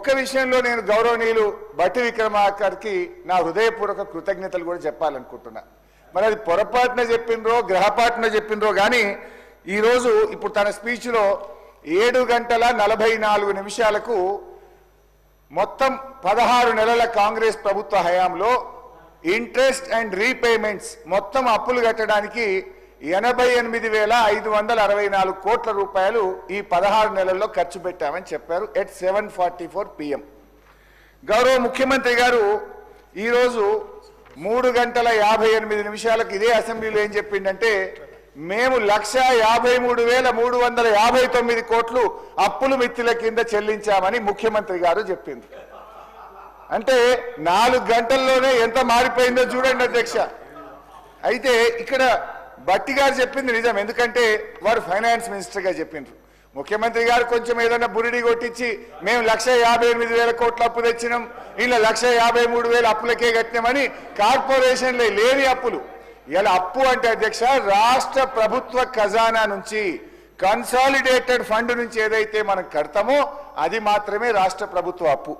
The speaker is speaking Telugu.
ఒక్క విషయంలో నేను గౌరవనీయులు బట్టి విక్రమార్కకి నా హృదయపూర్వక కృతజ్ఞతలు కూడా చెప్పాలనుకుంటున్నా. మరి అది పొరపాటున చెప్పిండ్రో గ్రహపాటున చెప్పిండ్రో కానీ ఈరోజు ఇప్పుడు తన స్పీచ్లో 7 గంటల 44 నిమిషాలకు మొత్తం 16 నెలల కాంగ్రెస్ ప్రభుత్వ హయాంలో ఇంట్రెస్ట్ అండ్ రీపేమెంట్స్ మొత్తం అప్పులు కట్టడానికి 88,564 కోట్ల రూపాయలు ఈ 16 నెలల్లో ఖర్చు పెట్టామని చెప్పారు ఎట్ 7:44 PM. గౌరవ ముఖ్యమంత్రి గారు ఈరోజు 3 గంటల 58 నిమిషాలకు ఇదే అసెంబ్లీలో ఏం చెప్పిండంటే మేము 1,53,359 కోట్లు అప్పులు మిత్తుల కింద చెల్లించామని ముఖ్యమంత్రి గారు చెప్పింది. అంటే 4 గంటల్లోనే ఎంత మారిపోయిందో చూడండి అధ్యక్ష. అయితే ఇక్కడ బట్టి గారు చెప్పింది నిజం, ఎందుకంటే వారు ఫైనాన్స్ మినిస్టర్గా చెప్పిండ్రు. ముఖ్యమంత్రి గారు కొంచెం ఏదైనా బురిడి కొట్టించి మేము 1,58,000 కోట్ల అప్పు తెచ్చినాం, ఇలా 1,53,000 అప్పులకే కట్టినామని కార్పొరేషన్లో లేని అప్పులు ఇలా అప్పు అంటే అధ్యక్ష రాష్ట్ర ప్రభుత్వ ఖజానా నుంచి కన్సాలిడేటెడ్ ఫండ్ నుంచి ఏదైతే మనం కడతామో అది మాత్రమే రాష్ట్ర ప్రభుత్వ అప్పు.